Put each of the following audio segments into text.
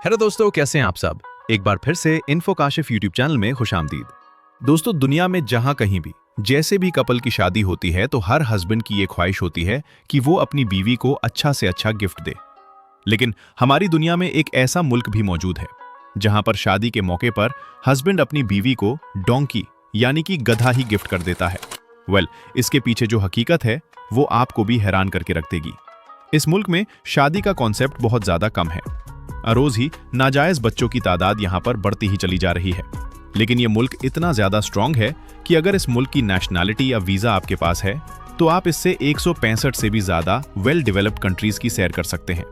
Hello दोस्तों, कैसे हैं आप सब। एक बार फिर से इन्फोकाशिफ यूट्यूब चैनल में खुशामदीद। दोस्तों, दुनिया में जहां कहीं भी जैसे भी कपल की शादी होती है तो हर हस्बैंड की ये ख्वाहिश होती है कि वो अपनी बीवी को अच्छा से अच्छा गिफ्ट दे। लेकिन हमारी दुनिया में एक ऐसा मुल्क भी मौजूद है जहां पर शादी के मौके पर हस्बैंड अपनी बीवी को डोंकी यानी कि गधा ही गिफ्ट कर देता है। इसके पीछे जो हकीकत है वो आपको भी हैरान करके रख देगी। इस मुल्क में शादी का कॉन्सेप्ट बहुत ज्यादा कम है। रोज ही नाजायज बच्चों की तादाद यहाँ पर बढ़ती ही चली जा रही है। लेकिन ये मुल्क इतना ज्यादा स्ट्रांग है कि अगर इस मुल्क की नेशनैलिटी या वीजा आपके पास है तो आप इससे 165 से भी ज्यादा वेल डेवलप्ड कंट्रीज की सैर कर सकते हैं।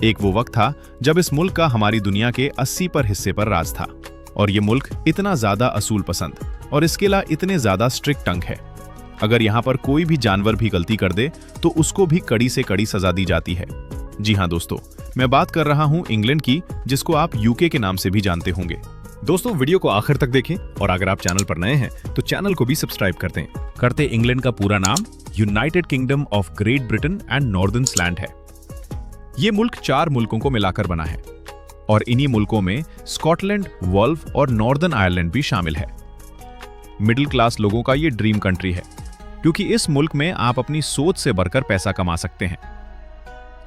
एक वो वक्त था जब इस मुल्क का हमारी दुनिया के 80 हिस्से पर राज था और ये मुल्क इतना ज्यादा असूल पसंद और इसके अलावा इतने ज्यादा स्ट्रिक्ट टंग है। अगर यहाँ पर कोई भी जानवर भी गलती कर दे तो उसको भी कड़ी से कड़ी सजा दी जाती है। जी हाँ दोस्तों, मैं बात कर रहा हूँ इंग्लैंड की, जिसको आप यूके के नाम से भी जानते होंगे। दोस्तों, वीडियो को आखिर तक देखें और अगर आप चैनल पर नए हैं तो चैनल को भी सब्सक्राइब कर दें। करते इंग्लैंड का पूरा नाम United kingdom of great Britain and northern land है। ये मुल्क 4 मुल्कों को मिलाकर बना है और इन्हीं मुल्कों में स्कॉटलैंड, वॉल्व और नॉर्दर्न आयरलैंड भी शामिल है। मिडिल क्लास लोगों का ये ड्रीम कंट्री है क्योंकि इस मुल्क में आप अपनी सोच से बढ़कर पैसा कमा सकते हैं।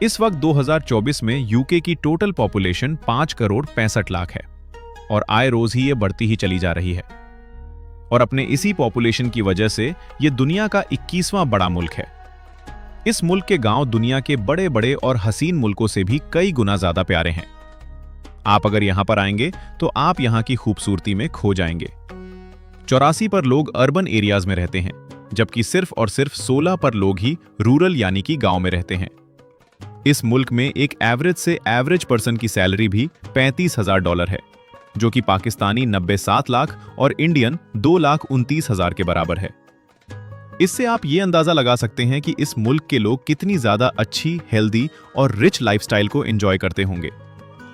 इस वक्त 2024 में यूके की टोटल पॉपुलेशन 5 करोड़ 65 लाख है और आए रोज ही ये बढ़ती ही चली जा रही है। और अपने इसी पॉपुलेशन की वजह से ये दुनिया का 21वां बड़ा मुल्क है। इस मुल्क के गांव दुनिया के बड़े बड़े और हसीन मुल्कों से भी कई गुना ज्यादा प्यारे हैं। आप अगर यहां पर आएंगे तो आप यहां की खूबसूरती में खो जाएंगे। 84 पर लोग अर्बन एरियाज में रहते हैं, जबकि सिर्फ और सिर्फ 16 पर लोग ही रूरल यानी कि गांव में रहते हैं। इस मुल्क में एक एवरेज से एवरेज पर्सन की सैलरी भी $35,000 है, जो कि पाकिस्तानी 97 लाख और इंडियन 2,29,000 के बराबर है। इससे आप ये अंदाजा लगा सकते हैं कि इस मुल्क के लोग कितनी ज्यादा अच्छी, हेल्दी और रिच लाइफस्टाइल को एंजॉय करते होंगे।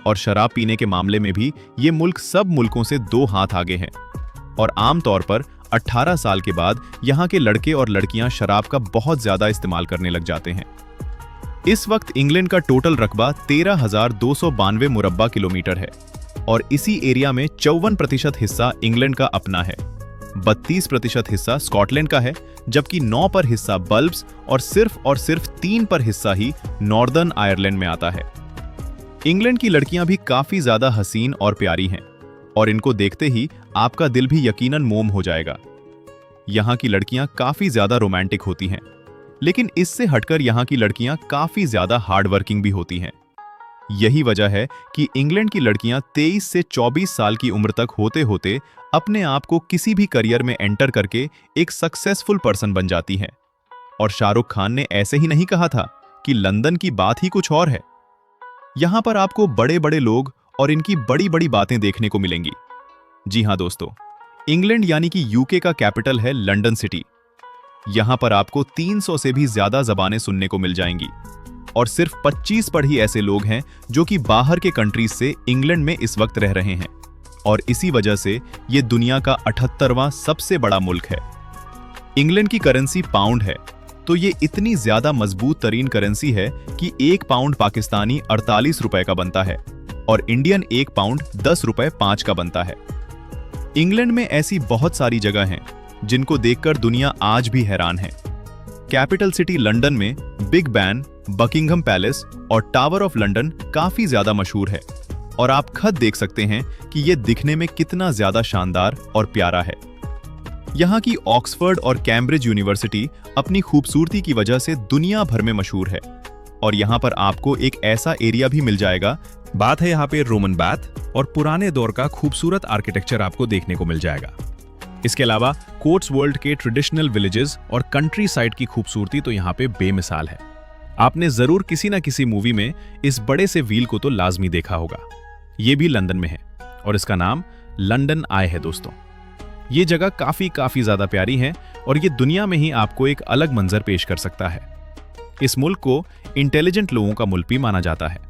और शराब पीने के मामले में भी ये मुल्क सब मुल्कों से 2 हाथ आगे है और आमतौर पर 18 साल के बाद यहाँ के लड़के और लड़कियां शराब का बहुत ज्यादा इस्तेमाल करने लग जाते हैं। इस वक्त इंग्लैंड का टोटल रकबा 13,292 मुरब्बा किलोमीटर है और इसी एरिया में 54% हिस्सा इंग्लैंड का अपना है, 32% हिस्सा स्कॉटलैंड का है, जबकि 9 पर हिस्सा बल्ब्स और सिर्फ 3 पर हिस्सा ही नॉर्दर्न आयरलैंड में आता है। इंग्लैंड की लड़कियां भी काफी ज्यादा हसीन और प्यारी हैं और इनको देखते ही आपका दिल भी यकीनन मोम हो जाएगा। यहाँ की लड़कियां काफी ज्यादा रोमांटिक होती हैं, लेकिन इससे हटकर यहाँ की लड़कियां काफी ज्यादा हार्ड वर्किंग भी होती हैं। यही वजह है कि इंग्लैंड की लड़कियां 23 से 24 साल की उम्र तक होते होते अपने आप को किसी भी करियर में एंटर करके एक सक्सेसफुल पर्सन बन जाती हैं। और शाहरुख खान ने ऐसे ही नहीं कहा था कि लंदन की बात ही कुछ और है। यहां पर आपको बड़े बड़े लोग और इनकी बड़ी बड़ी बातें देखने को मिलेंगी। जी हां दोस्तों, इंग्लैंड यानी कि यूके का कैपिटल है लंदन सिटी। यहां पर आपको 300 से भी ज्यादा जबानें सुनने को मिल जाएंगी और सिर्फ 25 पर ही ऐसे लोग हैं जो कि बाहर के कंट्रीज से इंग्लैंड में इस वक्त रह रहे हैं और इसी वजह से ये दुनिया का 78वां सबसे बड़ा मुल्क है। इंग्लैंड की करेंसी पाउंड है, तो ये इतनी ज्यादा मजबूत तरीन करेंसी है कि 1 पाउंड पाकिस्तानी 48 रुपए का बनता है और इंडियन 1 पाउंड 10 रुपए 5 का बनता है। इंग्लैंड में ऐसी बहुत सारी जगह हैं जिनको देखकर दुनिया आज भी हैरान है। कैपिटल सिटी लंदन में बिग बैन, बकिंघम पैलेस और टावर ऑफ लंदन काफी ज्यादा मशहूर है और आप खुद देख सकते हैं कि यह दिखने में कितना ज्यादा शानदार और प्यारा है। यहाँ की ऑक्सफोर्ड और कैम्ब्रिज यूनिवर्सिटी अपनी खूबसूरती की वजह से दुनिया भर में मशहूर है और यहाँ पर आपको एक ऐसा एरिया भी मिल जाएगा। बात है यहाँ पे रोमन बाथ और पुराने दौर का खूबसूरत आर्किटेक्चर आपको देखने को मिल जाएगा। इसके अलावा कोट्सवोल्ड के ट्रेडिशनल विलेजेस और कंट्री साइड की खूबसूरती तो यहाँ पे बेमिसाल है। आपने जरूर किसी ना किसी मूवी में इस बड़े से व्हील को तो लाजमी देखा होगा। ये भी लंदन में है और इसका नाम लंदन आई है। दोस्तों, ये जगह काफी ज्यादा प्यारी है और ये दुनिया में ही आपको एक अलग मंजर पेश कर सकता है। इस मुल्क को इंटेलिजेंट लोगों का मुल्क भी माना जाता है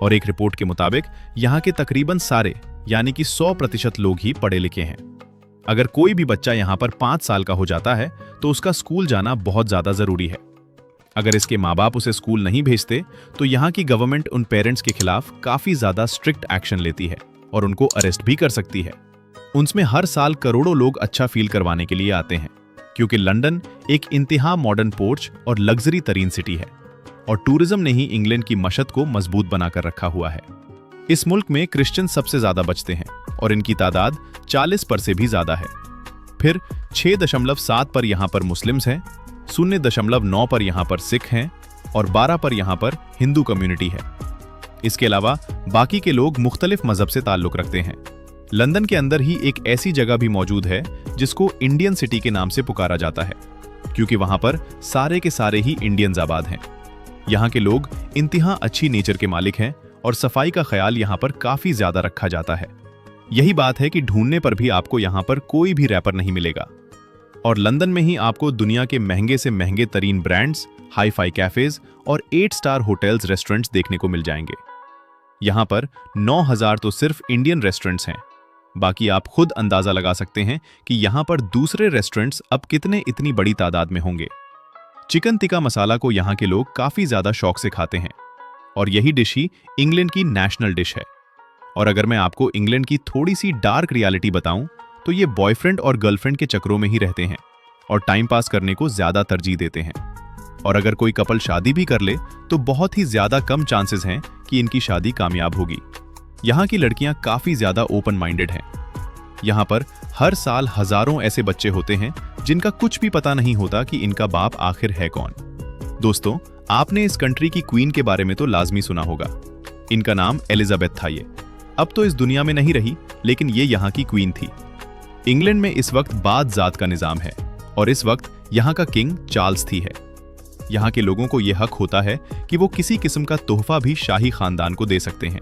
और एक रिपोर्ट के मुताबिक यहाँ के तकरीबन सारे यानी कि 100% लोग ही पढ़े लिखे हैं। अगर कोई भी बच्चा यहाँ पर 5 साल का हो जाता है तो उसका स्कूल जाना बहुत ज्यादा जरूरी है अगर इसके माँ बाप उसे स्कूल नहीं भेजते तो यहाँ की गवर्नमेंट उन पेरेंट्स के खिलाफ काफी ज्यादा स्ट्रिक्ट एक्शन लेती है और उनको अरेस्ट भी कर सकती है। उनमें हर साल करोड़ों लोग अच्छा फील करवाने के लिए आते हैं, क्योंकि लंदन एक इंतहा मॉडर्न पोर्च और लग्जरी तरीन सिटी है और टूरिज्म ने ही इंग्लैंड की मशत को मजबूत बनाकर रखा हुआ है। इस मुल्क में क्रिश्चियन सबसे ज्यादा बचते हैं और इनकी तादाद 40% से भी ज्यादा है। फिर 6.7 पर यहाँ पर मुस्लिम्स हैं, 0.9 पर यहाँ पर सिख हैं और 12 पर यहाँ पर हिंदू कम्युनिटी है। इसके अलावा बाकी के लोग मुख्तलिफ मजहब से ताल्लुक रखते हैं। लंदन के अंदर ही एक ऐसी जगह भी मौजूद है जिसको इंडियन सिटी के नाम से पुकारा जाता है, क्योंकि वहां पर सारे के सारे ही इंडियंस आबाद हैं। यहाँ के लोग इंतहा अच्छी नेचर के मालिक हैं और सफाई का ख्याल यहाँ पर काफी ज्यादा रखा जाता है। यही बात है कि ढूंढने पर भी आपको यहाँ पर कोई भी रैपर नहीं मिलेगा और लंदन में ही आपको दुनिया के महंगे से महंगे तरीन ब्रांड्स, हाई फाई कैफेज और 8 स्टार होटल्स, रेस्टोरेंट्स देखने को मिल जाएंगे। यहाँ पर 9000 तो सिर्फ इंडियन रेस्टोरेंट्स हैं। बाकी आप खुद अंदाजा लगा सकते हैं कि यहाँ पर दूसरे रेस्टोरेंट्स अब कितने इतनी बड़ी तादाद में होंगे। चिकन टिक्का मसाला को यहाँ के लोग काफी ज्यादा शौक से खाते हैं और यही डिश ही इंग्लैंड की नेशनल डिश है। और अगर मैं आपको इंग्लैंड की थोड़ी सी डार्क रियलिटी बताऊं तो ये बॉयफ्रेंड और गर्लफ्रेंड के चक्रों में ही रहते हैं और टाइम पास करने को ज्यादा तरजीह देते हैं। और अगर कोई कपल शादी भी कर ले तो बहुत ही ज्यादा कम चांसेस हैं कि इनकी शादी कामयाब होगी। यहाँ की लड़कियां काफी ज्यादा ओपन माइंडेड हैं। यहाँ पर हर साल हजारों ऐसे बच्चे होते हैं जिनका कुछ भी पता नहीं होता कि इनका बाप आखिर है कौन। दोस्तों, आपने इस कंट्री की क्वीन के बारे में तो लाजमी सुना होगा। इनका नाम एलिजाबेथ था। ये अब तो इस दुनिया में नहीं रही, लेकिन ये यहाँ की क्वीन थी। इंग्लैंड में इस वक्त बाद जात का निजाम है और इस वक्त यहाँ का किंग चार्ल्स थी है। यहाँ के लोगों को यह हक होता है कि वो किसी किस्म का तोहफा भी शाही खानदान को दे सकते हैं,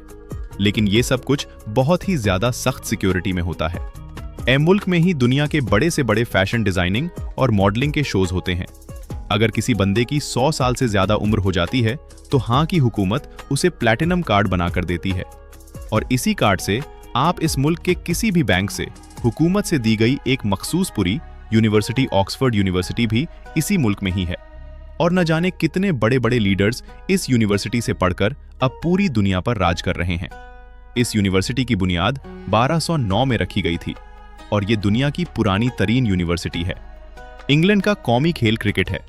लेकिन ये सब कुछ बहुत ही ज्यादा सख्त सिक्योरिटी में होता है। मुल्क में ही दुनिया के बड़े से बड़े फैशन डिजाइनिंग और मॉडलिंग के शोज होते हैं। अगर किसी बंदे की 100 साल से ज्यादा उम्र हो जाती है तो हाँ की हुकूमत उसे प्लैटिनम कार्ड बनाकर देती है और इसी कार्ड से आप इस मुल्क के किसी भी बैंक से हुकूमत से दी गई एक मखसूस पुरी यूनिवर्सिटी, ऑक्सफोर्ड यूनिवर्सिटी भी इसी मुल्क में ही है। और न जाने कितने बड़े बड़े लीडर्स इस यूनिवर्सिटी से पढ़कर अब पूरी दुनिया पर राज कर रहे हैं। इस यूनिवर्सिटी की बुनियाद 1209 में रखी गई थी और ये दुनिया की पुरानी तरीन यूनिवर्सिटी है। इंग्लैंड का कौमी खेल क्रिकेट है।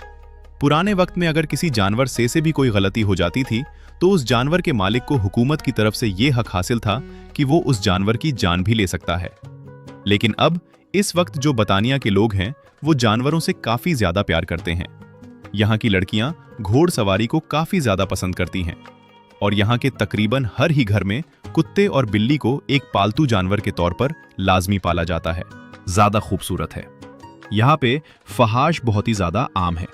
पुराने वक्त में अगर किसी जानवर से भी कोई गलती हो जाती थी तो उस जानवर के मालिक को हुकूमत की तरफ से ये हक हासिल था कि वो उस जानवर की जान भी ले सकता है। लेकिन अब इस वक्त जो बर्तानिया के लोग हैं वो जानवरों से काफी ज्यादा प्यार करते हैं। यहाँ की लड़कियां घोड़सवारी को काफी ज्यादा पसंद करती हैं और यहाँ के तकरीबन हर ही घर में कुत्ते और बिल्ली को एक पालतू जानवर के तौर पर लाजमी पाला जाता है। ज्यादा खूबसूरत है। यहाँ पे फहाश बहुत ही ज्यादा आम है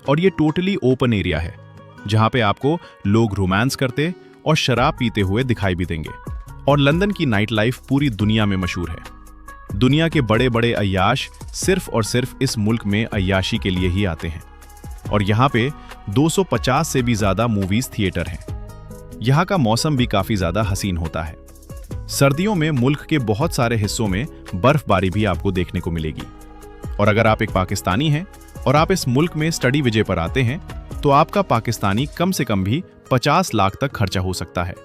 और ये टोटली ओपन एरिया है जहाँ पे आपको लोग रोमांस करते और शराब पीते हुए दिखाई भी देंगे। और लंदन की नाइट लाइफ पूरी दुनिया में मशहूर है। दुनिया के बड़े बड़े अय्याश सिर्फ और सिर्फ इस मुल्क में अय्याशी के लिए ही आते हैं और यहाँ पे 250 से भी ज्यादा मूवीज थिएटर हैं। यहाँ का मौसम भी काफी ज्यादा हसीन होता है। सर्दियों में मुल्क के बहुत सारे हिस्सों में बर्फबारी भी आपको देखने को मिलेगी। और अगर आप एक पाकिस्तानी हैं और आप इस मुल्क में स्टडी विजय पर आते हैं तो आपका पाकिस्तानी कम से कम भी 50 लाख तक खर्चा हो सकता है।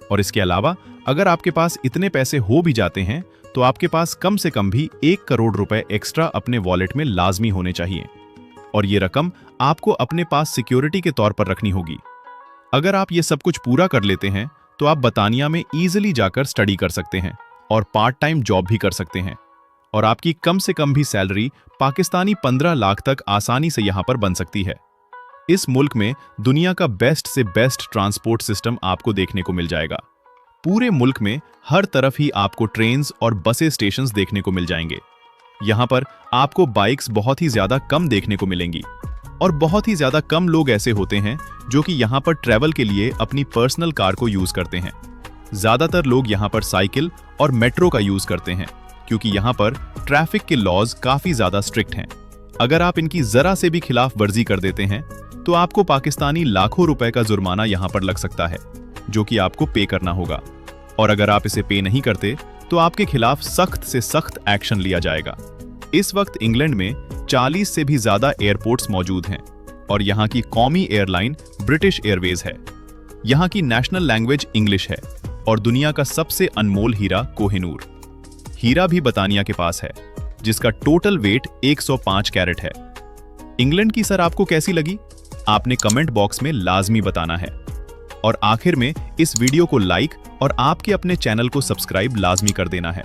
और इसके अलावा अगर आपके पास इतने पैसे हो भी जाते हैं तो आपके पास कम से कम भी 1 करोड़ रुपए एक्स्ट्रा अपने वॉलेट में लाजमी होने चाहिए और ये रकम आपको अपने पास सिक्योरिटी के तौर पर रखनी होगी। अगर आप ये सब कुछ पूरा कर लेते हैं तो आप बर्तानिया में इजीली जाकर स्टडी कर सकते हैं और पार्ट टाइम जॉब भी कर सकते हैं और आपकी कम से कम भी सैलरी पाकिस्तानी 15 लाख तक आसानी से यहां पर बन सकती है। इस मुल्क में दुनिया का बेस्ट से बेस्ट ट्रांसपोर्ट सिस्टम आपको देखने को मिल जाएगा। पूरे मुल्क में हर तरफ ही आपको ट्रेन्स और बसें स्टेशंस देखने को मिल जाएंगे। यहाँ पर आपको बाइक्स बहुत ही ज्यादा कम देखने को मिलेंगी और बहुत ही ज्यादा कम लोग ऐसे होते हैं जो कि यहाँ पर ट्रैवल के लिए अपनी पर्सनल कार को यूज करते हैं। ज्यादातर लोग यहाँ पर साइकिल और मेट्रो का यूज करते हैं क्योंकि यहाँ पर ट्रैफिक के लॉज काफी ज्यादा स्ट्रिक्ट हैं। अगर आप इनकी जरा से भी खिलाफ वर्जी कर देते हैं तो आपको पाकिस्तानी लाखों रुपए का जुर्माना यहाँ पर लग सकता है जो कि आपको पे करना होगा और अगर आप इसे पे नहीं करते तो आपके खिलाफ सख्त से सख्त एक्शन लिया जाएगा। इस वक्त इंग्लैंड में 40 से भी ज्यादा एयरपोर्ट्स मौजूद हैं और यहाँ की कौमी एयरलाइन ब्रिटिश एयरवेज है। यहाँ की नेशनल लैंग्वेज इंग्लिश है और दुनिया का सबसे अनमोल हीरा कोहिनूर हीरा भी बतानिया के पास है, जिसका टोटल वेट 105 कैरेट है। इंग्लैंड की सर आपको कैसी लगी? आपने कमेंट बॉक्स में लाजमी बताना है। और आखिर में इस वीडियो को लाइक और आपके अपने चैनल को सब्सक्राइब लाजमी कर देना है।